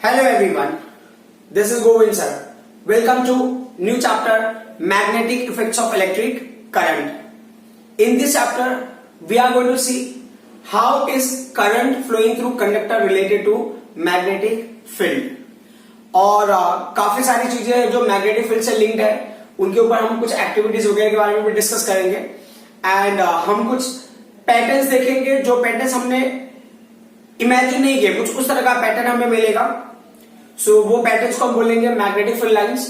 Hello everyone, this is Govind sir. Welcome to new chapter Magnetic Effects of Electric Current. In this chapter, we are going to see how is current flowing through conductor related to magnetic field. और काफी सारी चीजें जो magnetic field से linked है उनके ऊपर हम कुछ एक्टिविटीज वगैरह के बारे में भी डिस्कस करेंगे एंड हम कुछ पैटर्न्स देखेंगे जो पैटर्न्स हमने इमेजिन नहीं किए, कुछ उस तरह का पैटर्न हमें मिलेगा. सो वो पैटर्न्स को हम बोलेंगे मैग्नेटिक फील्ड लाइंस.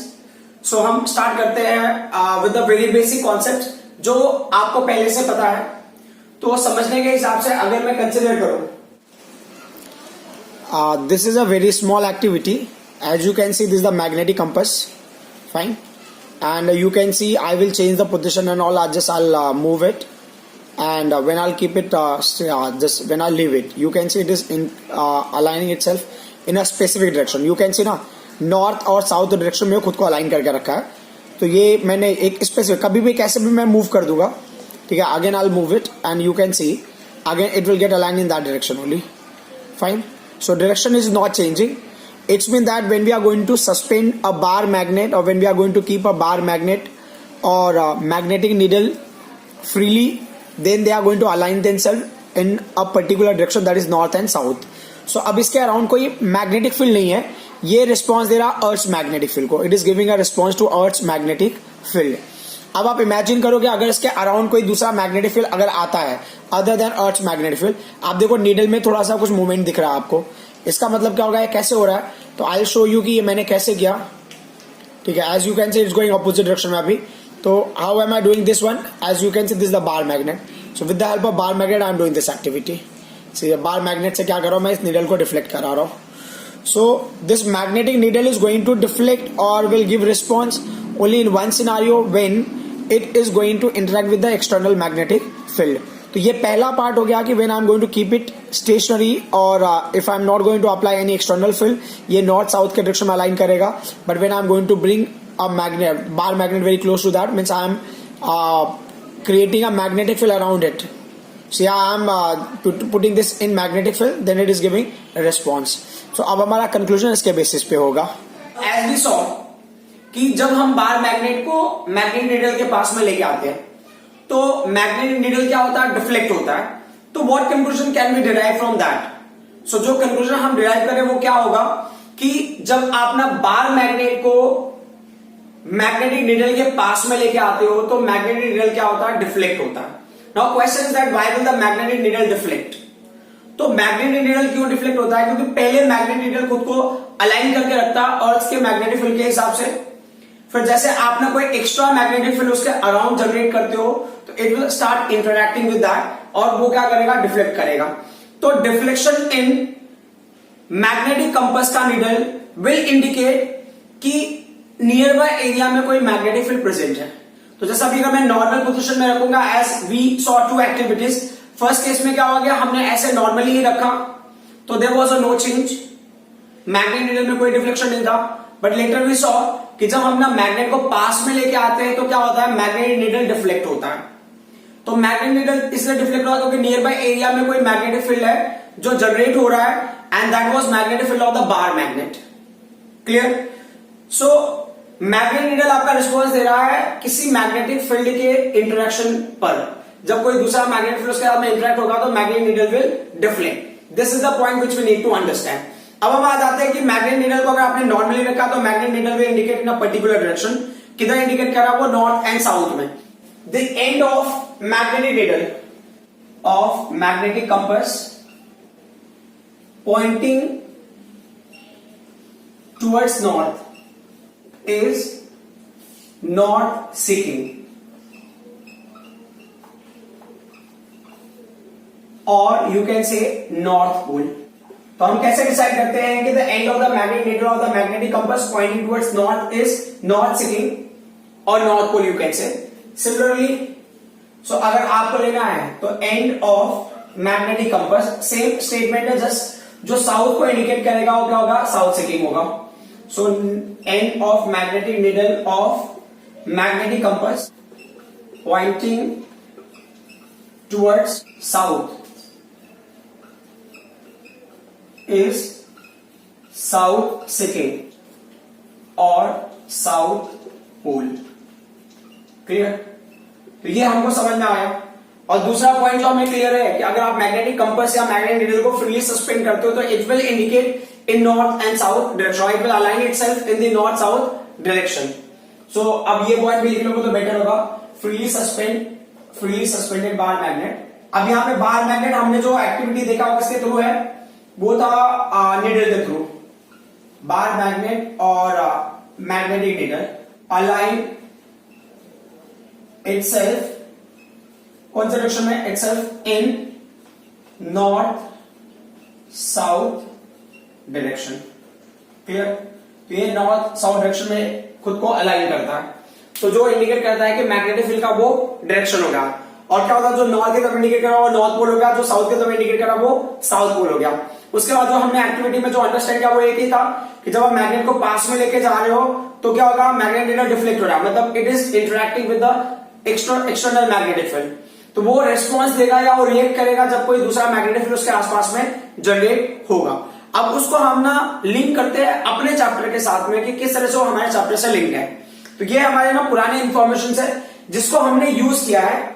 सो हम स्टार्ट करते हैं with the very basic concept जो आपको पहले से पता है. तो समझने के हिसाब से अगर मैं कंसिडर करूं, this is a very small activity. As you can see, this is the magnetic compass. Fine. And you can see I will change the position and all. I'll move it. And when I'll keep it, just when I leave it, you can see it is in aligning itself in a specific direction. You can see ना north और south direction में खुद को align करके रखा है. तो ये मैंने एक specific कभी भी कैसे भी मैं move कर दूंगा, ठीक है. Again I'll move it and you can see again it will get aligned in that direction only. Fine. So direction is not changing. It means that when we are going to suspend a bar magnet or when we are going to keep a bar magnet or a magnetic needle freely, then they are going to align themselves in a particular direction, that is north and south. So अब इसके around कोई magnetic field नहीं है, ये response दे रहा earth magnetic field को. It is giving a response to earth magnetic field. अब आप इमेजिन करोगे अगर इसके अराउंड कोई दूसरा मैग्नेटिक फील्ड अगर आता है अदर देन अर्थ मैग्नेटिक फील्ड, आप देखो नीडल में थोड़ा सा कुछ मूवमेंट दिख रहा है आपको. इसका मतलब क्या होगा, ये कैसे हो रहा है. तो आई विल शो यू कि ये मैंने कैसे किया, ठीक है. As you can see it's going opposite direction में अभी. तो how am I doing this one, as you can see this the bar magnet. So with the help of bar magnet I am doing this activity. See bar magnet से क्या कर रहा हूं मैं, इस नीडल को डिफ्लेक्ट करा रहा हूं. So this magnetic needle is going to deflect और will give response only in one scenario when it is going to interact with the external magnetic field. तो ये पहला पार्ट हो गया कि when I am going to keep it stationary और if I am not going to apply any external field, ये north south के direction में अलाइन करेगा. But when I am going to bring a magnet bar magnet very close to that, means I am creating a magnetic field around it. So I am putting this in magnetic field, then it is giving a response. So अब हमारा conclusion इसके basis पे होगा. As we saw कि जब हम bar magnet को magnet needle के पास में लेके आते हैं तो मैग्नेटिक नीडल क्या होता है, डिफ्लेक्ट होता है. तो what conclusion can be derive from that. So जो कंक्लूजन हम डिराइव करें वो क्या होगा कि जब आप ना बार मैग्नेट को मैग्नेटिक नीडल के पास में लेके आते हो तो मैग्नेटिक नीडल क्या होता है, डिफ्लेक्ट होता है. Now question is that why will the magnetic needle deflect. तो मैग्नेटिक नीडल क्यों डिफ्लेक्ट होता है, क्योंकि पहले मैग्नेटिक नीडल खुद को अलाइन करके रखता है अर्थ के मैग्नेटिक फील्ड के हिसाब से. फिर जैसे आप ना कोई एक्स्ट्रा मैग्नेटिक फील्ड उसके अराउंड जनरेट करते हो तो it will start interacting with that और वो क्या करेगा, डिफ्लेक्ट करेगा. तो डिफ्लेक्शन इन मैग्नेटिक कंपास का नीडल विल इंडिकेट कि नियर बाय एरिया में कोई मैग्नेटिक फील्ड प्रेजेंट है. तो जैसा अभी अगर मैं नॉर्मल पोजीशन में रखूंगा, as we saw two activities. First case में क्या हो गया, हमने ऐसे नॉर्मली ही रखा तो there was a no change, magnetic needle में कोई डिफ्लेक्शन नहीं था. बट लेटर वी सॉ कि जब हम ना मैग्नेट को पास में लेके आते हैं तो क्या होता है, मैग्नेटिक नीडल डिफ्लेक्ट होता है. तो मैग्नेटिक नीडल इसलिए डिफ्लेक्ट होता है क्योंकि नियर बाय एरिया में कोई मैग्नेटिक फील्ड है जो जनरेट हो रहा है and that was magnetic field of the bar magnet. Clear. So magnetic needle आपका रिस्पॉन्स दे रहा है किसी मैग्नेटिक फील्ड के इंटरेक्शन पर. जब कोई दूसरा मैग्नेटिक फील्ड उसके साथ में इंटरेक्ट होगा तो magnetic needle will deflect. This is the point which we need to understand. अब हम आ जाते हैं कि मैग्नेटिक नीडल को अगर आपने नॉर्मली रखा तो magnetic needle will indicate in a particular direction. किधर इंडिकेट कर रहा है वो, नॉर्थ एंड साउथ में. The end of magnetic needle of magnetic compass pointing towards north is north seeking और you can say north pole. तो हम कैसे डिसाइड करते हैं कि the end of the magnetic needle of the magnetic compass pointing towards north is north seeking और north pole, you can से. Similarly so अगर आपको लेना है तो and of magnetic compass same statement है, जस्ट जो साउथ को इंडिकेट करेगा वो क्या होगा, साउथ सीकिंग होगा. So and of magnetic needle of magnetic compass pointing towards south is south Sikkim और साउथ पोल। क्लियर? तो ये हमको समझ में आया। और दूसरा पॉइंट जो हमें क्लियर है कि अगर आप मैग्नेटिक कंपास या मैग्नेटिक नीडल को फ्रीली सस्पेंड करते हो तो it will indicate in north and south direction, it will align itself in the north south direction. So अब ये पॉइंट भी लिख लोगे तो बेटर होगा। Freely suspended bar magnet. अब यहाँ पे बार मैग्नेट हमने जो एक्टिविटी देखा वो किसके थ्रू है, वो था नीडल के थ्रू। बार मैग्नेट और मैग्नेटिक नीडल अलाइन इटसेल्फ, कौन से डायरेक्शन में, इटसेल्फ इन नॉर्थ साउथ डायरेक्शन। क्लियर? तो ये नॉर्थ साउथ डायरेक्शन में खुद को अलाइन करता है, तो जो इंडिकेट करता है कि मैग्नेटिक फील्ड का वो डायरेक्शन होगा। और क्या होगा, जो नॉर्थ की तरफ इंडिकेट कर रहा है वो नॉर्थ पोल हो गया, जो साउथ की तरफ इंडिकेट कर रहा है वो साउथ पोल हो गया। उसके बाद जो हमने एक्टिविटी में जो अंडरस्टैंड किया वो एक ही था कि जब आप मैग्नेट को पास में लेके जा रहे हो तो क्या होगा, मैग्नेट नीडल डिफ्लेक्ट हो रहा है, मतलब it is interacting with the external magnetic field. तो वो रेस्पॉन्स देगा या वो रिएक्ट करेगा जब कोई दूसरा मैग्नेटिक फील्ड उसके आसपास में जनरेट होगा। अब उसको हम ना लिंक करते हैं अपने चैप्टर के साथ में कि किस तरह से वो हमारे चैप्टर से लिंक है। तो ये हमारे ना पुराने इंफॉर्मेशन है जिसको हमने यूज किया है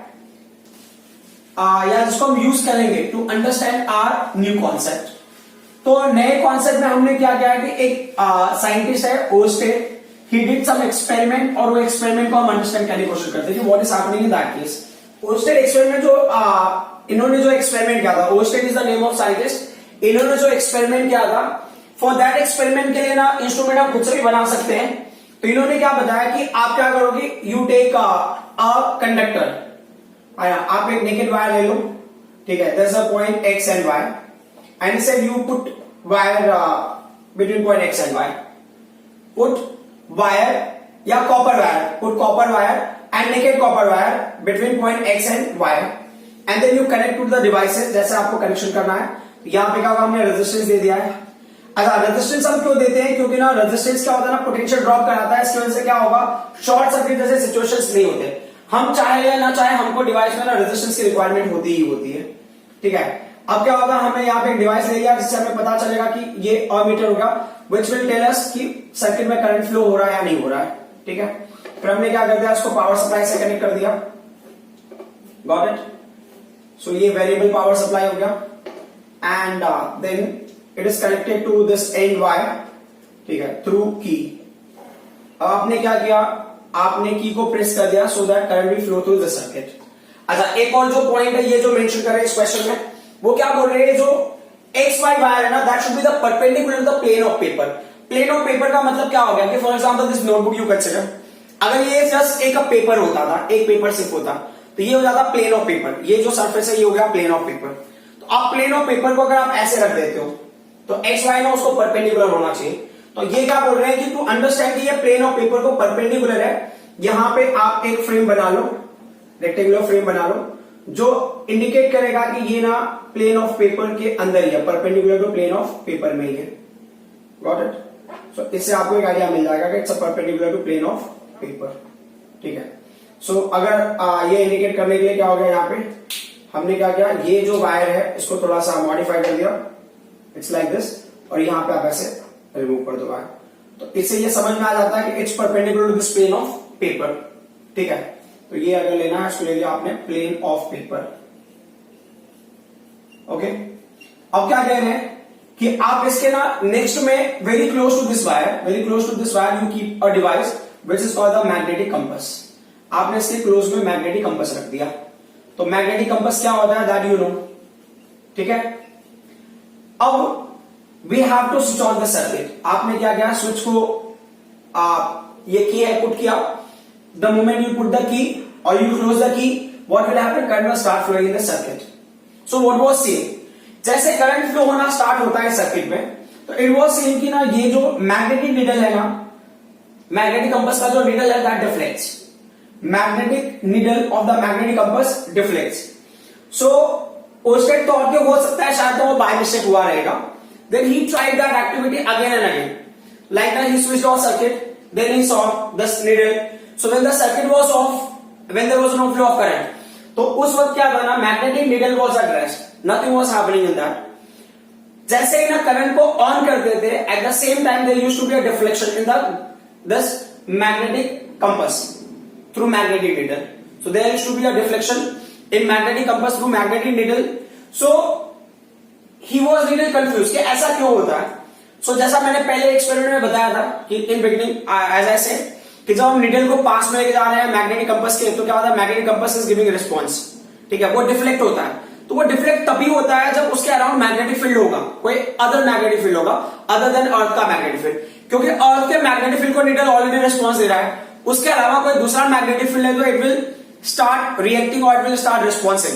या जिसको हम यूज करेंगे to understand our new concept. तो नए कॉन्सेप्ट में हमने क्या किया है कि एक साइंटिस्ट है Oersted, he did some experiment और वो एक्सपेरिमेंट को हम अंडरस्टैंड करने की कोशिश करते हैं कि what is happening in that case. Ousted experiment जो इन्होंने जो एक्सपेरिमेंट किया था, ousted is the name of scientist, इन्होंने जो एक्सपेरिमेंट किया था फॉर दैट एक्सपेरिमेंट के लिए ना इंस्ट्रूमेंट आप खुद से भी बना सकते हैं। तो इन्होंने क्या बताया कि आप क्या करोगे, यू टेक अ कंडक्टर, आप एक नेकेड वायर ले लो, ठीक है, there's a point x and y and he said you put wire between point x and y, put wire या copper wire, put copper wire and naked copper wire between point x and y and then you connect to the devices जैसे आपको connection करना है। यहाँ पे क्या होगा, हमने रेजिस्टेंस दे दिया है। अच्छा, रेजिस्टेंस हम क्यों देते हैं, क्योंकि ना रेजिस्टेंस क्या होता है ना, पोटेंशियल ड्रॉप कराता है, इसकी वजह से क्या होगा, शॉर्ट सर्किट जैसे सिचुएशंस नहीं होते। हम चाहे या ना चाहे हमको डिवाइस में ना रेजिस्टेंस की रिक्वायरमेंट होती ही होती है, ठीक है। अब क्या होगा, हमें यहाँ पे एक डिवाइस ले लिया जिससे हमें पता चलेगा कि ये अमीटर होगा विच विल टेल अस कि सर्किट में करंट फ्लो हो रहा है या नहीं हो रहा है, ठीक है। फिर हमने क्या कर दिया, इसको पावर सप्लाई से कनेक्ट कर दिया, गॉट इट। सो ये वेरिएबल पावर सप्लाई हो गया and then it is connected to this end wire, ठीक है, थ्रू की। अब आपने क्या किया, आपने की को प्रेस कर दिया so that current will flow through the circuit. अच्छा, एक और जो पॉइंट है ये जो मेंशन कर रहे हैं इस क्वेश्चन में, वो क्या बोल रहे हैं, जो एक्स वाई वायर है ना, that should be the perpendicular the plane of paper. Plane of paper का मतलब क्या हो गया कि for example this notebook you consider, अगर ये जस्ट एक पेपर होता था, एक पेपर सिर्फ होता, तो ये हो जाता प्लेन ऑफ पेपर। ये जो सरफेस है ये हो गया प्लेन ऑफ पेपर। तो आप प्लेन ऑफ पेपर को अगर आप ऐसे रख देते हो तो एक्स वाई में उसको परपेंडिकुलर होना चाहिए। तो ये क्या बोल रहे हैं कि टू अंडरस्टैंड कि ये प्लेन ऑफ पेपर को परपेंडिकुलर है, यहां पे आप एक फ्रेम बना लो, रेक्टेंगुलर फ्रेम बना लो, जो इंडिकेट करेगा कि ये ना प्लेन ऑफ पेपर के अंदर ही है, perpendicular to plane of paper में ही है, गॉट इट। सो इससे आपको एक आइडिया मिल जाएगा कि it's a perpendicular to plane of paper, ठीक है। सो अगर ये इंडिकेट करने के लिए क्या हो गया, यहाँ पे हमने क्या किया, ये जो वायर है इसको थोड़ा सा मॉडिफाई कर दिया, इट्स लाइक दिस, और यहाँ पे आप ऐसे रिमूव कर दो वायर। तो इससे ये समझ में आ जाता है कि it's perpendicular to this plane of paper, ठीक है। तो ये अगर लेना है इसको ले लिया आपने प्लेन ऑफ पेपर, ओके। अब क्या कह रहे हैं कि आप इसके ना नेक्स्ट में very close to this wire you keep a device which is called the magnetic compass. आपने इसके क्लोज में मैग्नेटिक कंपास रख दिया। तो मैग्नेटिक कंपास क्या होता है दैट यू नो, ठीक है। अब we have to switch on the circuit. आपने क्या किया, स्विच को ये की है पुट किया, the moment you put the key और you close the key, what will happen, current will start flowing in the circuit. So what was same, जैसे करंट फ्लो होना स्टार्ट होता है सर्किट में, तो इट वाज सेम कि ना ये जो मैग्नेटिक नीडल है ना, मैग्नेटिक कंपास का जो नीडल है that deflects, magnetic needle of the magnetic compass deflects. So ousted thought के हो सकता है शायद तो वो बाय मिस्टेक हुआ रहेगा। Then he tried that activity again and again. Like that, he switched off circuit. Then he saw the needle. So when the circuit was off, when there was no flow of current, तो उस वक्त क्या था ना, magnetic needle was at rest. Nothing was happening in that. जैसे ही ना current को on करते थे, at the same time there used to be a deflection in this magnetic compass through magnetic needle. So there used to be a deflection in magnetic compass through magnetic needle. So he was little confused कि ऐसा क्यों होता है. So जैसा मैंने पहले experiment में बताया था कि in beginning as I said कि जब हम नीडल को पास में लेके जा रहे हैं मैग्नेटिक कंपास के, तो क्या होता है, magnetic compass is giving response. ठीक है, वो डिफ्लेक्ट होता है. तो वो डिफ्लेक्ट तभी होता है जब उसके अराउंड मैग्नेटिक फील्ड होगा, कोई अदर मैग्नेटिक फील्ड होगा अदर देन अर्थ का मैग्नेटिक फील्ड. क्योंकि अर्थ के मैग्नेटिक फील्ड को नीडल ऑलरेडी रिस्पॉन्स दे रहा है, उसके अलावा कोई दूसरा मैग्नेटिक फील्ड है तो इट विल स्टार्ट रिएक्टिंग और इट विल स्टार्ट रिस्पॉन्सिंग.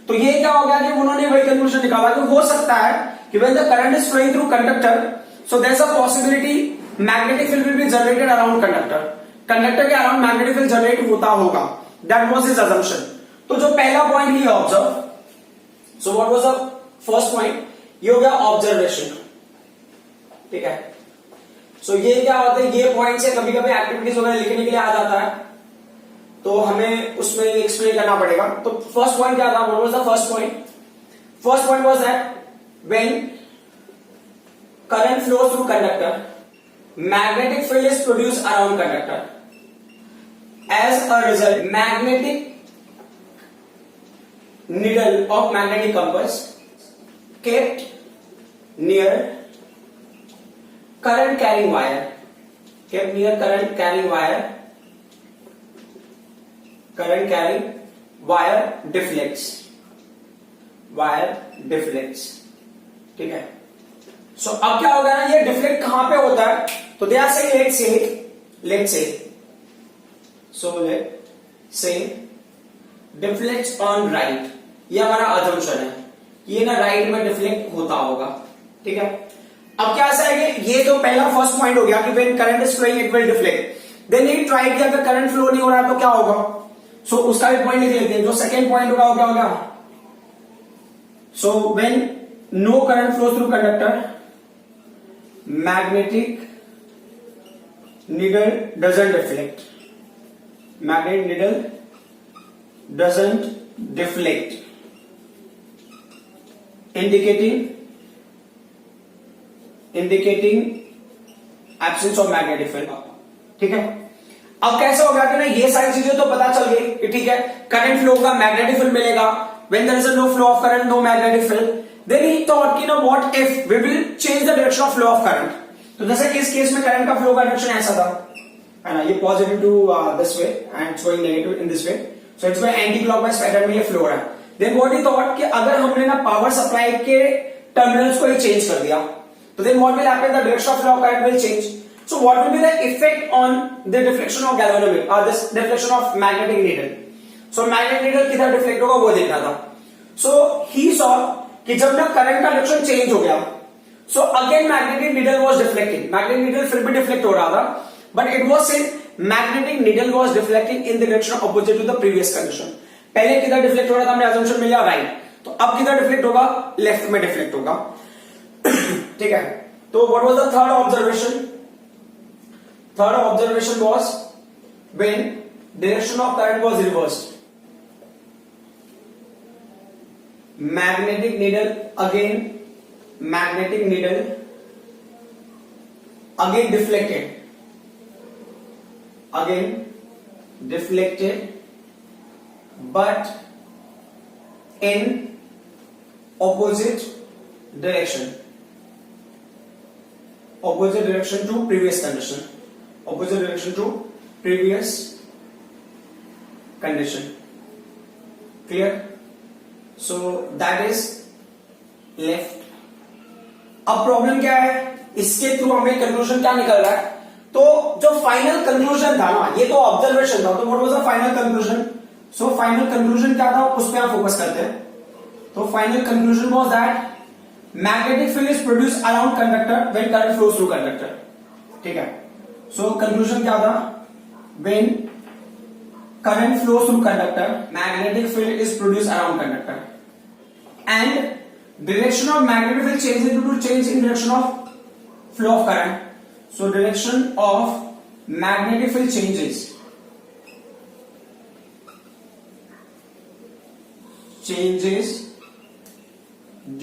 तो ये क्या हो गया कि उन्होंने वही कंक्लूजन निकाला कि हो सकता है कि when the current is flowing through conductor, so there is a possibility magnetic field will be generated around conductor. Conductor के अराउंड मैग्नेटिक फील्ड जनरेट होता होगा. That was his assumption. तो जो पहला पॉइंट ही observe, so what was the first point, ये हो गया ऑब्जर्वेशन. ठीक है, सो ये क्या होता है, ये पॉइंट से कभी कभी एक्टिविटीज वगैरह लिखने के लिए आ जाता है, तो हमें उसमें एक्सप्लेन करना पड़ेगा. तो फर्स्ट पॉइंट क्या था, what was the first point. First point was that when current flows through conductor, magnetic field is produced around conductor. As a result, magnetic needle of magnetic compass kept near current carrying wire, kept near current carrying wire, current carrying wire deflects, wire deflects. ठीक है, सो अब क्या होगा ना, ये deflect कहां पे होता है, तो दे आर से let's say deflects on right. ये हमारा अजम्पशन है, ये ना राइट में डिफ्लेक्ट होता होगा. ठीक है, अब क्या ऐसा है कि ये जो पहला फर्स्ट पॉइंट हो गया कि when current is flowing it will deflect. Then ये ट्राई किया कि करंट फ्लो नहीं हो रहा है तो क्या होगा, सो उसका भी पॉइंट लिख लेते हैं. जो सेकेंड पॉइंट होगा वो क्या होगा, so when no current flow through conductor, magnetic needle doesn't deflect, magnetic needle doesn't deflect, indicating absence of magnetic field. ठीक है, अब कैसे होगा कि ना ये सारी चीजें तो पता चल गई कि ठीक है करंट फ्लो होगा, मैग्नेटिक फील्ड मिलेगा. when there is a no flow of current, no magnetic field, then he thought कि ना what if we will change the direction of flow of current. तो जैसे इस केस में करंट का flow का डायरेक्शन ऐसा था, है ना, ये positive to this way and showing negative in this way, so it's by anti clockwise pattern में ये फ्लो हो रहा है. देन व्हाट ही थॉट कि अगर हमने ना पावर सप्लाई के टर्मिनल्स को ही चेंज कर दिया, तो then what will happen, the direction of flow of current will change. So what will be the effect on the deflection of galvanometer और this deflection of magnetic needle. So magnetic needle किधर deflect होगा वो देखना था. सो he saw कि जब ना current का डायरेक्शन चेंज हो गया, so again magnetic needle was deflecting. Magnetic needle फिर भी डिफ्लेक्ट हो रहा था, but it was since magnetic needle was deflecting in the direction opposite to the previous condition. पहले किधर डिफ्लेक्ट हो रहा था, हमने अजम्पशन मिल लिया राइट, तो अब किधर डिफ्लेक्ट होगा, लेफ्ट में डिफ्लेक्ट होगा. ठीक है, तो what was the third observation. Third observation was when direction of current was reversed, magnetic needle again deflected but in opposite direction to previous condition. Clear? So that is left. अब problem क्या है, इसके through हमें conclusion क्या निकल रहा है. तो जो फाइनल कंक्लूजन था ना, ये तो ऑब्जर्वेशन था, तो what was the final conclusion. So final conclusion क्या था, उस पर हम फोकस करते हैं. तो final conclusion was that magnetic field is produce around conductor when current flows through conductor. ठीक है, सो कंक्लूजन क्या था, when current flows through conductor, magnetic field is produced around conductor, and direction of magnetic field changes due to change in direction of flow of current. So direction of magnetic field changes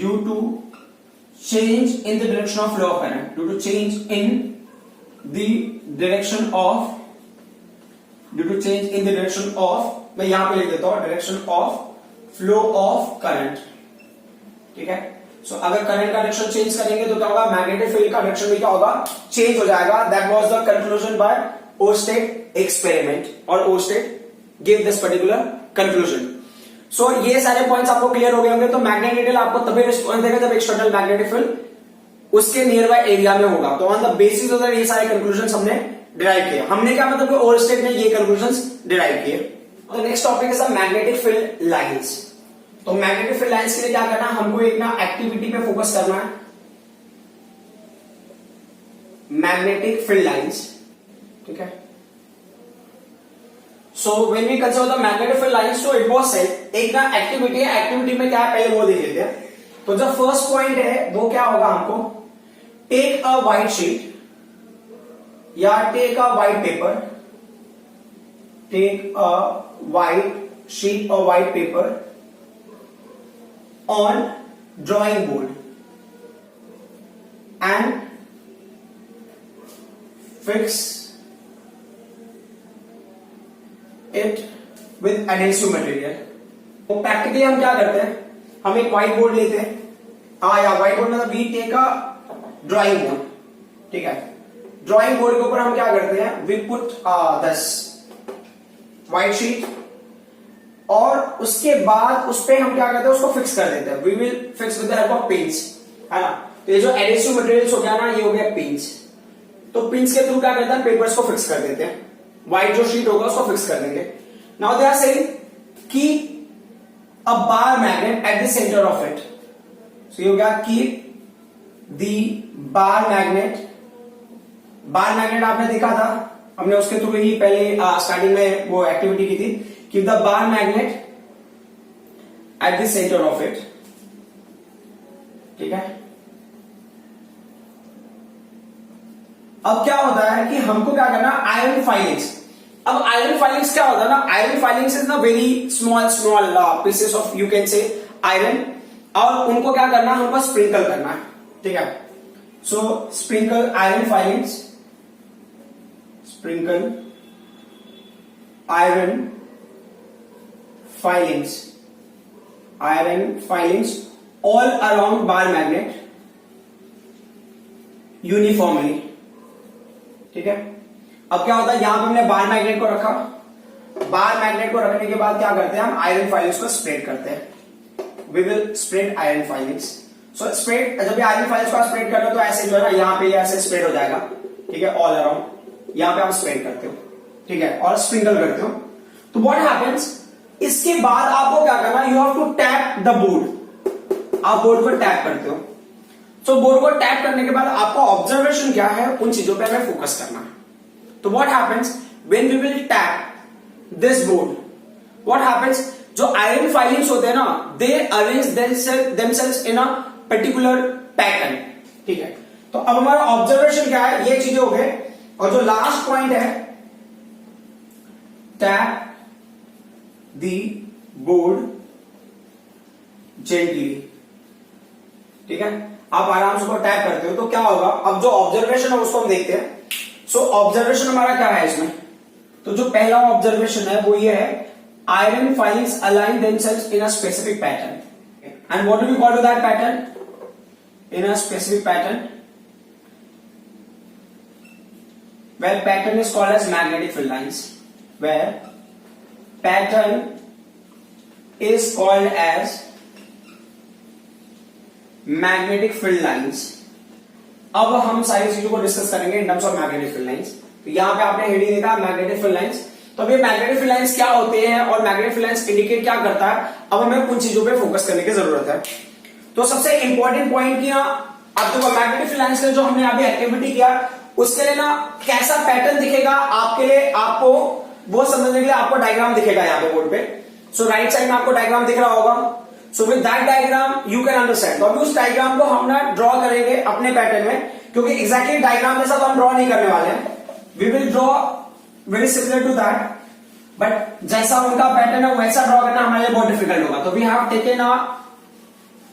due to change in the direction of flow of current, due to change in the direction of, due to change in the direction of, मैं यहां पे लिख देता हूं direction of flow of current, ठीक है। सो अगर current का डायरेक्शन चेंज करेंगे तो क्या होगा, मैग्नेटिक फील्ड का डायरेक्शन भी क्या होगा, चेंज हो जाएगा। That was the conclusion by Oersted experiment, और Oersted give this particular conclusion. So ये सारे पॉइंट्स आपको क्लियर हो गए होंगे। तो मैग्नेटिक आपको तभी रिस्पॉन्स देगा जब एक्सटर्नल मैग्नेटिक फील्ड उसके नियर बाय एरिया में होगा। तो on the basis of that ये सारे कंक्लूजन हमने डिराइव किए। हमने क्या मतलब ओर्स्टेड ने ये कंक्लूजन डिराइव किए। तो next topic is the magnetic field lines. तो मैग्नेटिक फील्ड लाइंस के लिए क्या करना है, हमको एक ना एक्टिविटी पे फोकस करना है, मैग्नेटिक फील्ड लाइंस, ठीक है। So when we consider the magnetic field lines, so it was said एक ना एक्टिविटी है, एक्टिविटी में क्या है पहले वो देख लेते हैं। तो जो फर्स्ट पॉइंट है वो क्या होगा, हमको टेक अ व्हाइट शीट या take a white paper, take a white sheet और white paper on drawing board and fix it with adhesive material। तो प्रैक्टिकली हम क्या करते हैं, हम एक व्हाइट बोर्ड लेते हैं, या व्हाइट बोर्ड मतलब we take a drawing board, ठीक है। ड्राइंग बोर्ड के ऊपर हम क्या करते हैं, we put this white sheet, और उसके बाद उस पे हम क्या करते हैं, उसको फिक्स कर देते हैं। We will fix with the help of pins, है ना। तो ये जो एडहेसिव मटेरियल्स हो गया ना, ये हो गया पिंस। तो पिंस के थ्रू क्या करते हैं, पेपर्स को फिक्स कर देते हैं, व्हाइट जो शीट होगा उसको फिक्स कर देंगे। Now they are saying keep a bar magnet at the centre of it. So ये हो गया keep the bar magnet. Bar magnet आपने देखा था, हमने उसके थ्रू ही पहले स्टार्टिंग में वो एक्टिविटी की थी। Keep the bar magnet at the center of it, ठीक है। अब क्या होता है कि हमको क्या करना, आयरन फाइलिंग्स। अब आयरन फाइलिंग्स क्या होता है ना, आयरन फाइलिंग्स इज ना very small small pieces of you can से आयरन, और उनको क्या करना, हमको स्प्रिंकल करना है, ठीक है। So sprinkle iron filings, sprinkle iron filings, iron filings all around bar magnet uniformly, ठीक है। अब क्या होता है, यहां पे हमने बार मैग्नेट को रखा, बार मैग्नेट को रखने के बाद क्या करते हैं, हम आयरन फाइलिंग्स को स्प्रेड करते हैं। We will spread iron filings. So spread, जब भी आयरन फाइलिंग्स को स्प्रेड कर लो तो ऐसे जो है ना, यहां पे ऐसे स्प्रेड हो जाएगा, ठीक है, ऑल अराउंड। यहां पे आप स्प्रेड करते हो, ठीक है, और स्प्रिंकल करते हो। तो व्हाट हैपेंस, इसके बाद आपको क्या करना, you have to tap the board. आप बोर्ड को टैप करते हो। तो बोर्ड को टैप करने के बाद आपको ऑब्जर्वेशन क्या है, उन चीजों पे हमें फोकस करना है। तो what happens when we will tap this board, what happens, जो आयरन फाइलिंग्स होते हैं ना, they arrange themselves in a particular pattern, ठीक है। तो अब हमारा ऑब्जर्वेशन क्या है, ये चीजें हो गए। और जो लास्ट पॉइंट है, टैप दी बोर्ड जेंटली, ठीक है। आप आराम से टैप करते हो तो क्या होगा, अब जो ऑब्जर्वेशन है उसको हम देखते हैं। सो ऑब्जर्वेशन हमारा क्या है इसमें, तो जो पहला ऑब्जर्वेशन है वो ये है, iron filings align themselves in a specific pattern. And what do we call to that pattern, in a specific pattern, where pattern is called as magnetic field lines, where pattern is called as magnetic field lines। अब हम सारी चीजों को discuss करेंगे in terms of magnetic field lines. तो यहां पे आपने हेडिंग देखा मैग्नेटिक फील्ड लाइंस। तो ये मैग्नेटिक फील्ड लाइंस क्या होते हैं और मैग्नेटिक फील्ड लाइंस इंडिकेट क्या करता है, अब हमें उन चीजों पे फोकस करने की जरूरत है। तो सबसे इंपॉर्टेंट पॉइंट किया, अब देखो मैग्नेटिक फील्ड लाइंस के जो हमने अभी एक्टिविटी किया उसके लिए ना कैसा पैटर्न दिखेगा आपके लिए, आपको वो समझने के लिए आपको डायग्राम दिखेगा यहाँ पे बोर्ड पे। सो राइट साइड में आपको डायग्राम दिख रहा होगा। So with that diagram you can understand. तो अभी उस डायग्राम को हम ना ड्रॉ करेंगे अपने पैटर्न में, क्योंकि एग्जैक्टली डायग्राम जैसा तो हम ड्रॉ नहीं करने वाले हैं। We will draw very similar to that, but जैसा उनका पैटर्न है वैसा ड्रॉ करना हमारे लिए बहुत डिफिकल्ट होगा। तो we have taken a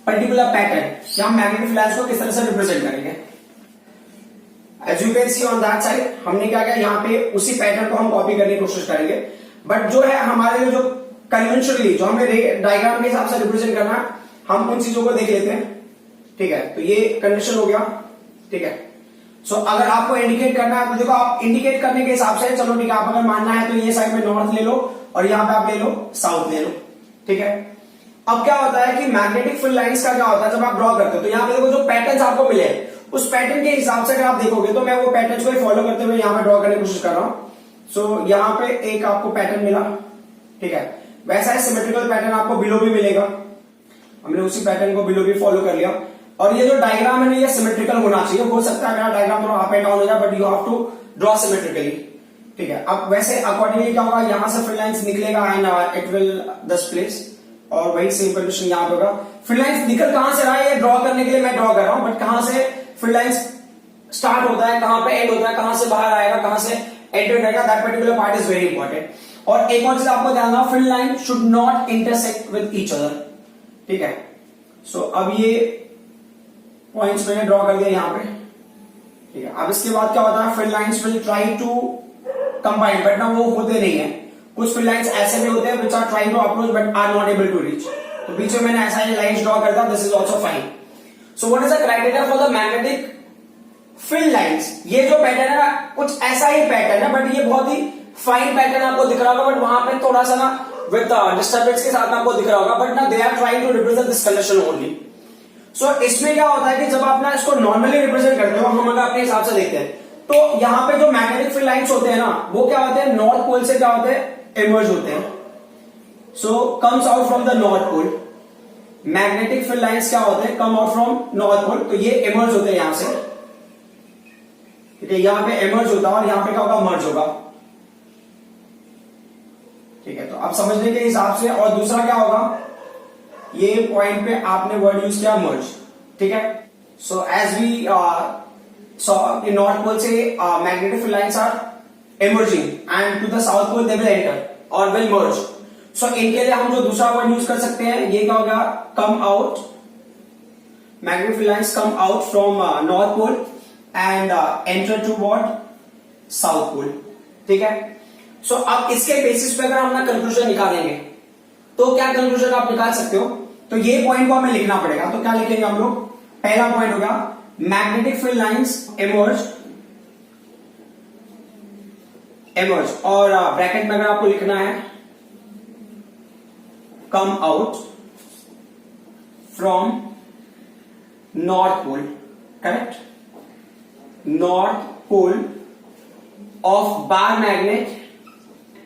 particular pattern कि हम मैग्नेटिक फील्ड लाइंस को किस तरह से रिप्रेजेंट करेंगे। As you can see on that side हमने क्या किया, यहाँ पे उसी पैटर्न को हम कॉपी करने की कोशिश करेंगे, बट जो है हमारे लिए जो कन्वेंशनली जो हमें डायग्राम के हिसाब से रिप्रेजेंट करना है, हम उन चीजों को देख लेते हैं। ठीक है, तो ये कन्वेंशन हो गया। ठीक है, सो अगर आपको इंडिकेट करना है तो देखो आप इंडिकेट करने के हिसाब से, चलो ठीक है, आप अगर मानना है तो ये साइड में नॉर्थ ले लो और यहाँ पे आप ले लो साउथ ले लो। ठीक है, अब क्या होता है कि मैग्नेटिक फील्ड लाइंस का क्या होता है, जब आप ड्रॉ करते हो तो यहाँ पे देखो जो पैटर्न्स आपको मिले उस पैटर्न के हिसाब से अगर आप देखोगे तो मैं वो पैटर्न को फॉलो करते हुए यहाँ पे ड्रॉ करने की कोशिश कर रहा हूँ। सो यहाँ पे एक आपको पैटर्न मिला। ठीक है, वैसा है सिमेट्रिकल पैटर्न आपको बिलो भी मिलेगा, हमने उसी पैटर्न को बिलो भी फॉलो कर लिया। और ये जो डायग्राम है ना, ये सिमेट्रिकल होना चाहिए। हो सकता है मेरा डायग्राम थोड़ा अप एंड डाउन हो जाए, but you have to draw symmetrically. ठीक है, अब वैसे अकॉर्डिंगली क्या होगा, यहां से फील्ड लाइंस निकलेगा and it will does place, और वही सेम कंडीशन यहां पे होगा। फील्ड लाइंस निकल कहां से रहा है, ये ड्रॉ करने के लिए मैं ड्रॉ कर रहा हूं, बट कहां से फील्ड लाइंस स्टार्ट होता है, कहां पे एंड होता है, कहां से बाहर आएगा, कहां से एंटर रहेगा, that particular part is very important. और एक और चीज आपको ध्यान रखना, field line should not intersect with each other. ठीक है, सो अब ये पॉइंट्स मैंने ड्रॉ कर दिया यहां पे। ठीक है, अब इसके बाद क्या होता है, field lines will try to combine, but ना वो होते नहीं है। कुछ फील्ड लाइंस ऐसे भी होते हैं which are trying to approach but are not able to reach. तो बीच में मैंने ऐसा ही लाइंस ड्रॉ कर दिया, this is also fine. So what is the criteria for the magnetic field lines? ये जो पैटर्न है ना, कुछ ऐसा ही पैटर्न है, बट ये बहुत ही फाइन पैटर्न आपको दिख रहा होगा, बट वहां पे थोड़ा सा ना विद डिस्टर्बेंस के साथ आपको दिख रहा होगा, बट ना they are trying to represent this condition only. So इसमें क्या होता है कि जब आप ना इसको नॉर्मली रिप्रेजेंट करते हो, हम अगर अपने हिसाब से देखते हैं तो यहां पे जो मैग्नेटिक फील्ड लाइंस होते हैं ना, वो क्या होते हैं, नॉर्थ पोल से क्या होते हैं, इमर्ज होते हैं। So comes out from the north pole. Magnetic field lines क्या होते हैं, come out from north pole, तो ये इमर्ज होते हैं यहां से। ठीक है, यहां पे इमर्ज होता है और यहां पे क्या होगा, मर्ज होगा। ठीक है, तो अब समझने के हिसाब से, और दूसरा क्या होगा, ये पॉइंट पे आपने वर्ड यूज किया मर्ज। ठीक है, so as we saw in north pole से magnetic field lines are emerging and to the south pole they will enter और विल मर्ज। सो इनके लिए हम जो दूसरा वर्ड यूज कर सकते हैं, ये क्या होगा, come out. Magnetic field lines come out from north pole and enter to what, south pole. ठीक है, सो अब इसके बेसिस पे अगर हम ना कंक्लूजन निकालेंगे तो क्या कंक्लूजन आप निकाल सकते हो, तो ये पॉइंट को हमें लिखना पड़ेगा। तो क्या लिखेंगे हम लोग, पहला पॉइंट हो गया मैग्नेटिक फील्ड लाइंस इमर्ज, और ब्रैकेट में अगर आपको लिखना है come out from north pole, correct, north pole of bar magnet.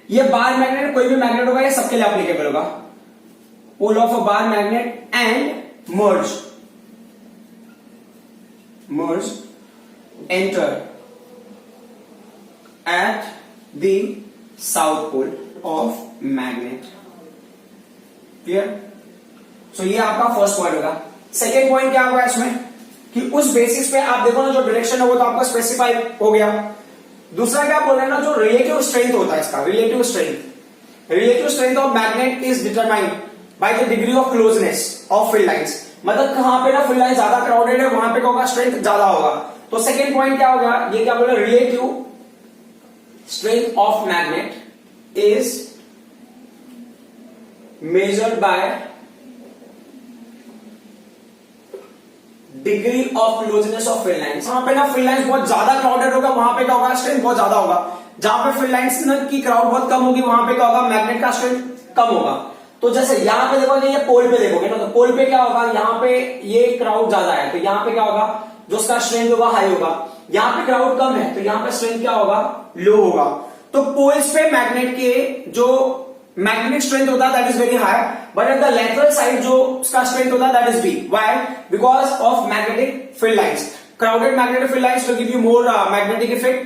ये बार मैग्नेट कोई भी मैग्नेट होगा, ये सबके लिए एप्लीकेबल होगा। Pole of a bar magnet and merge enter at the south pole of magnet. Clear? So ये आपका फर्स्ट पॉइंट होगा। सेकेंड पॉइंट क्या होगा इसमें, कि उस बेसिस पे आप देखो ना, जो डायरेक्शन है वो तो आपका स्पेसिफाई हो गया। दूसरा क्या बोल रहे हैं ना, जो रिलेटिव स्ट्रेंथ होता है इसका, relative strength of magnet is determined by the degree of closeness of field lines. मतलब कहां पे ना फील्ड लाइन ज्यादा क्राउडेड है, वहां पे क्या होगा, स्ट्रेंथ ज्यादा होगा। तो सेकेंड पॉइंट क्या होगा, ये क्या बोल रहे हैं, relative strength of magnet is measured by degree of closeness of field lines. वहां पे ना फील्ड लाइंस बहुत ज्यादा क्राउडेड होगा, वहां पे क्या होगा, स्ट्रेंथ बहुत ज्यादा होगा। जहां पे फील्ड लाइंस की क्राउड बहुत कम होगी, वहां पे क्या होगा, मैग्नेट का स्ट्रेंथ कम होगा। तो जैसे यहां पे देखोगे, ये पोल पे देखोगे ना, तो पोल पे क्या होगा, यहां पे ये क्राउड ज्यादा है, तो यहां पे क्या होगा, जो उसका स्ट्रेंथ होगा हाई होगा। यहां पे क्राउड कम है, तो यहां पे स्ट्रेंथ क्या होगा, लो होगा। तो पोल्स पे मैग्नेट के जो मैग्नेटिक स्ट्रेंथ होता है that is very high, but at the lateral side जो उसका स्ट्रेंथ होता है that is weak. Why? Because of magnetic field lines. Crowded magnetic field lines will give you more magnetic effect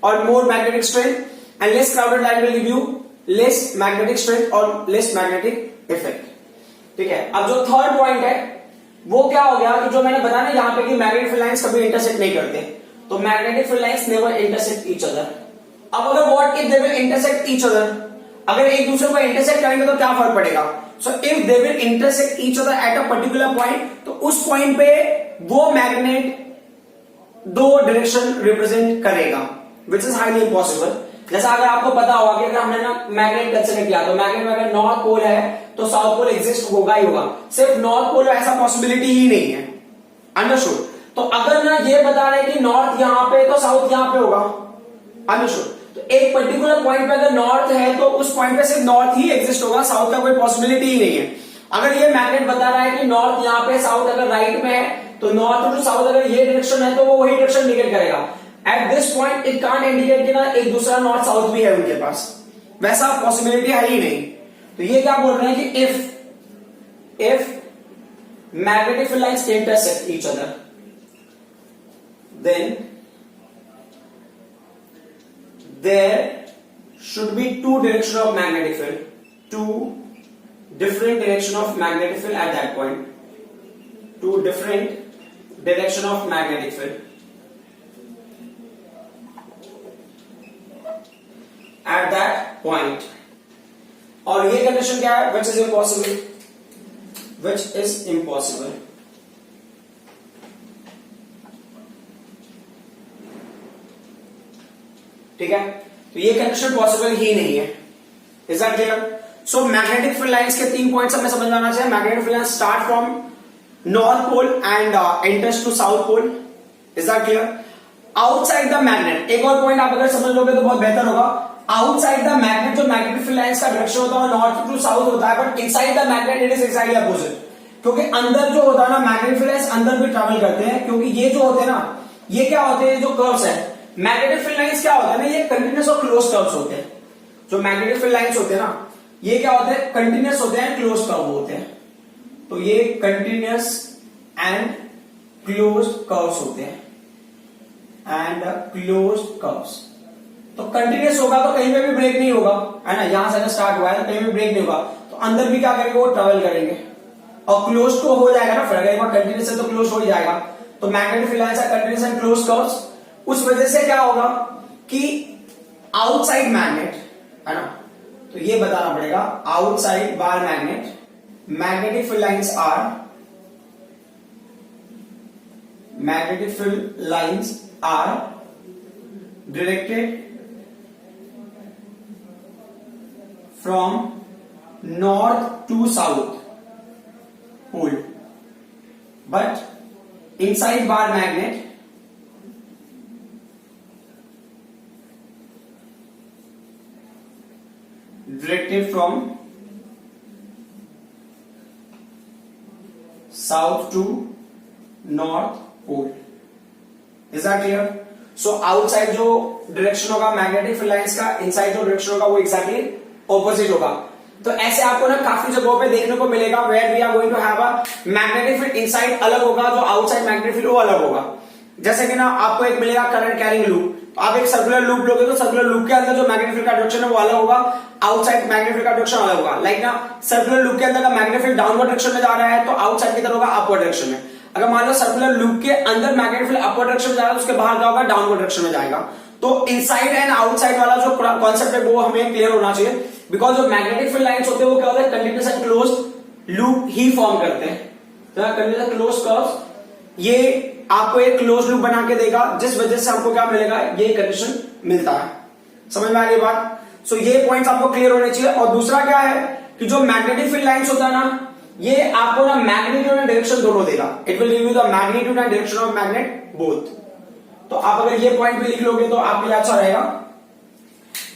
or more magnetic strength, and less crowded line will give you less magnetic strength or less magnetic effect. ठीक है, अब जो third point है वो क्या हो गया, कि जो मैंने बताया ना यहाँ पे कि मैग्नेटिक फील्ड लाइंस कभी इंटरसेक्ट नहीं करते, तो magnetic field lines never intersect each other. अब अगर what if they will intersect each other, अगर एक दूसरे को इंटरसेक्ट करेंगे तो क्या फर्क पड़ेगा। So if they will intersect each other at a particular point, तो उस पॉइंट पे वो मैग्नेट दो डायरेक्शन रिप्रेजेंट करेगा, विच इज हाईली इम्पॉसिबल। जैसा अगर आपको पता होगा कि अगर हमने ना मैग्नेट कंसीडर किया तो मैग्नेट में अगर नॉर्थ पोल है तो साउथ पोल एग्जिस्ट होगा ही होगा, सिर्फ नॉर्थ पोल ऐसा पॉसिबिलिटी ही नहीं है। अंडरस्टूड? तो अगर ना ये बता रहे कि नॉर्थ यहां पे तो साउथ यहां पे होगा। अंडरस्टूड? तो एक पर्टिकुलर पॉइंट पे अगर नॉर्थ है तो उस पॉइंट पे सिर्फ नॉर्थ ही एग्जिस्ट होगा, साउथ का कोई पॉसिबिलिटी ही नहीं है। अगर ये मैग्नेट बता रहा है कि नॉर्थ यहां पे, साउथ अगर राइट में है, तो नॉर्थ टू साउथ अगर ये डायरेक्शन है तो वो वही डायरेक्शन इंडिकेट करेगा। At this point it can't indicate कि ना एक दूसरा नॉर्थ साउथ भी है उनके पास, वैसा पॉसिबिलिटी है ही नहीं। तो ये क्या बोल रहे हैं कि if magnetic field lines intersect each other, then there should be two direction of magnetic field, two different direction of magnetic field at that point, two different direction of magnetic field at that point। और ये condition क्या है? which is impossible, which is impossible। ठीक है, तो ये condition possible ही नहीं है। Is that clear? So magnetic field lines के 3 पॉइंट्स हमें समझ में आना चाहिए। Magnetic field lines start from north pole and enters to south pole. Is that clear? Outside the magnet, एक और पॉइंट आप अगर समझ लोगे तो बहुत बेहतर होगा। आउटसाइड द मैग्नेट, जो मैग्नेटिक फील्ड लाइंस का डायरेक्शन होता है नॉर्थ टू साउथ होता है, but inside the magnet it is exactly opposite. क्योंकि अंदर जो होता है ना, मैग्नेटिक फील्ड लाइंस अंदर भी ट्रैवल करते हैं, क्योंकि ये जो होते हैं ना, ये क्या होते हैं, जो कर्व्स है मैग्नेटिक फील्ड लाइंस क्या होता है ना, ये कंटिन्यूअस और क्लोज कर्व्स होते हैं। जो मैग्नेटिक फील्ड लाइंस होते हैं ना, ये क्या होते हैं, कंटिन्यूअस होते हैं, क्लोज कर्व होते हैं। तो ये कंटिन्यूअस एंड क्लोज कर्व्स होते हैं, एंड क्लोज कर्व्स। तो कंटिन्यूअस होगा तो कहीं पे भी ब्रेक नहीं होगा, है ना, यहां से अगर स्टार्ट हुआ है तो कहीं भी ब्रेक नहीं होगा, तो अंदर भी क्या करेंगे, वो ट्रेवल करेंगे। और क्लोज तो हो जाएगा ना, फिर अगर एक बार कंटिन्यूअस है तो क्लोज हो ही जाएगा। तो magnetic field lines are continuous and close curves. उस वजह से क्या होगा कि आउटसाइड मैग्नेट, है ना, तो ये बताना पड़ेगा, outside bar magnet, magnetic field lines are directed from north to south pole, but inside bar magnet directed from south to north pole। Is that clear? So outside जो डायरेक्शन होगा magnetic field lines का, inside जो direction होगा वो exactly opposite होगा। तो ऐसे आपको ना काफी जगहों पे देखने को मिलेगा where we are going to have a magnetic field inside अलग होगा, जो आउटसाइड मैग्नेटिक फील्ड वो अलग होगा। जैसे कि ना आपको एक मिलेगा करंट कैरिंग लूप, आप एक सर्कुलर लूप लोगे तो सर्कुलर लूप के अंदर जो मैग्नेटिक फील्ड का डायरेक्शन है वो अलग होगा, आउटसाइड मैग्नेटिक फील्ड का डायरेक्शन अलग होगा। लाइक ना सर्कुलर लूप के अंदर का मैग्नेटिक फील्ड डाउनवर्ड डायरेक्शन में जा रहा है तो आउटसाइड की तरफ होगा अपवर्ड डायरेक्शन में। अगर मान लो सर्कुलर लूप के अंदर मैग्नेटिक फील्ड अपवर्ड डायरेक्शन में जा रहा है तो उसके बाहर क्या होगा, डाउनवर्ड डायरेक्शन में जाएगा। तो इनसाइड एंड आउटसाइड वाला जो कॉन्सेप्ट है वो हमें क्लियर होना चाहिए, बिकॉज जो मैग्नेटिक फील्ड लाइंस होते हैं वो क्या होता है, continuous and closed loop he form करते हैं। तो कंटिन्यूअस एंड क्लोज्ड कर्व्स ये आपको एक क्लोज लूप बना के देगा, जिस वजह से हमको क्या मिलेगा, ये कंडीशन मिलता है। समझ में आ गई बात? सो ये पॉइंट्स आपको क्लियर होने चाहिए। और दूसरा क्या है कि जो मैग्नेटिक फील्ड लाइंस होता है ना, ये आपको ना मैग्नीट्यूड एंड डायरेक्शन दोनों देगा। It will give you the magnitude and direction of magnet both. तो आप अगर ये पॉइंट भी लिख लोगे तो आपके लिए अच्छा रहेगा।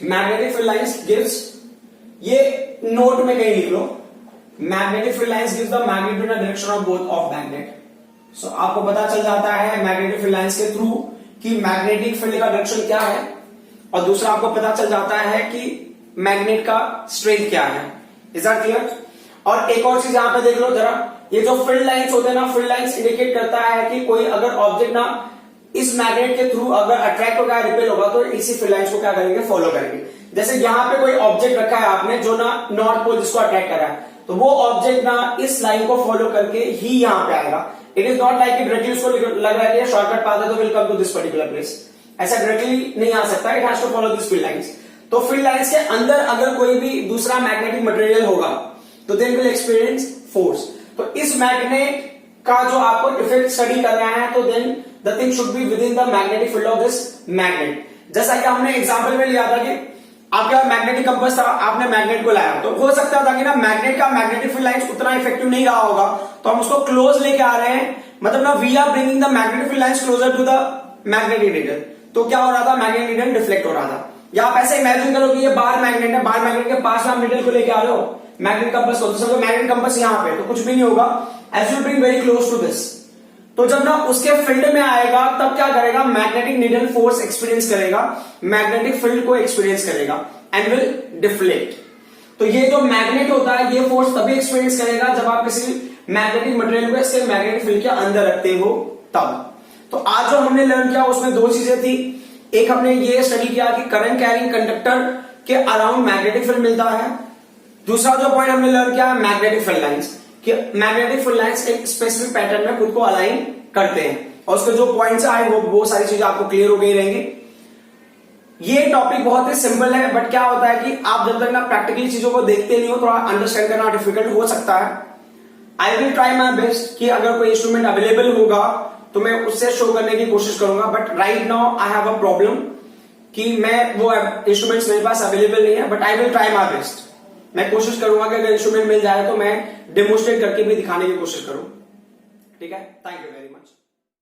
मैग्नेटिक फील्ड लाइंस गिव्स, ये नोट में कहीं लिख लो, magnetic field lines gives the magnitude and direction of both of magnet. So आपको पता चल जाता है मैग्नेटिक फील्ड लाइंस के थ्रू कि मैग्नेटिक फील्ड का डायरेक्शन क्या है, और दूसरा आपको पता चल जाता है कि मैग्नेट का स्ट्रेंथ क्या है। Is that clear? और एक और चीज यहां पे देख लो जरा, ये जो फील्ड लाइंस होते हैं ना, फील्ड लाइंस इंडिकेट करता है कि कोई अगर ऑब्जेक्ट ना इस मैग्नेट के थ्रू अगर अट्रैक्ट होगा, रिपेल होगा, तो इसी फील्ड लाइंस को क्या करेंगे, फॉलो करेंगे। जैसे यहां पे कोई ऑब्जेक्ट रखा है आपने जो ना नॉर्थ पोल जिसको अट्रैक्ट करा है, तो वो ऑब्जेक्ट ना इस लाइन को फॉलो करके ही यहां पे आएगा। It is not like directly उसको लग रहा है शॉर्टकट पाथ है तो will come to this particular place, ऐसा डायरेक्टली नहीं आ सकता। It has to follow this field lines. तो फील्ड लाइंस के अंदर अगर कोई भी दूसरा मैग्नेटिक मटेरियल होगा तो दे विल एक्सपीरियंस फोर्स। तो इस मैग्नेट का जो आपको इफेक्ट स्टडी करना है, तो then the thing should be within the magnetic field of this magnet. जैसा कि हमने एग्जांपल में लिया था कि आपके पास मैग्नेटिक कंपास था, आपने मैग्नेट को लाया, तो हो सकता था कि ना मैग्नेट का मैग्नेटिक फील्ड लाइंस उतना इफेक्टिव नहीं रहा होगा, तो हम उसको क्लोज लेके आ रहे हैं, मतलब ना we are bringing the magnetic field lines closer to the magnetic needle. तो क्या हो रहा था, मैग्नेटिक नीडल डिफ्लेक्ट हो रहा था। या आप ऐसे इमेजिन करो कि ये बार मैग्नेट है, बार मैग्नेट के पास आप नीडल को लेके आ रहे हो मैग्नेटिक कंपास को, तो समझो मैग्नेटिक कंपास यहां पे, तो कुछ भी नहीं होगा as you bring very close to this. तो जब ना उसके फील्ड में आएगा तब क्या करेगा, मैग्नेटिक नीडल फोर्स एक्सपीरियंस करेगा, मैग्नेटिक फील्ड को एक्सपीरियंस करेगा एंड विल डिफ्लेक्ट। तो ये जो मैग्नेट होता है ये फोर्स तभी एक्सपीरियंस करेगा जब आप किसी मैग्नेटिक मटेरियल को इसके मैग्नेटिक फील्ड के अंदर रखते हो तब। तो आज जो हमने लर्न किया उसमें दो चीजें थी। एक हमने ये स्टडी किया कि करंट कैरिंग कंडक्टर के अराउंड मैग्नेटिक फील्ड मिलता है। दूसरा जो पॉइंट हमने लर्न किया मैग्नेटिक फील्ड लाइंस, कि मैग्नेटिक फील्ड लाइंस एक स्पेसिफिक पैटर्न में खुद को अलाइन करते हैं, और उसके जो पॉइंट्स आए वो सारी चीजें आपको क्लियर हो गई रहेंगी। ये टॉपिक बहुत ही सिंपल है, बट क्या होता है कि आप जब तक ना प्रैक्टिकली चीजों को देखते नहीं हो थोड़ा अंडरस्टैंड करना डिफिकल्ट हो सकता है। I will try my best कि अगर कोई इंस्ट्रूमेंट अवेलेबल होगा तो मैं उससे शो करने की कोशिश करूंगा, but right now I have a problem कि मैं वो इंस्ट्रूमेंट्स मेरे पास अवेलेबल नहीं है, but I will try my best. मैं कोशिश करूंगा कि अगर इंस्ट्रूमेंट मिल जाए तो मैं डेमोस्ट्रेट करके भी दिखाने की कोशिश करूं। ठीक है, थैंक यू वेरी मच।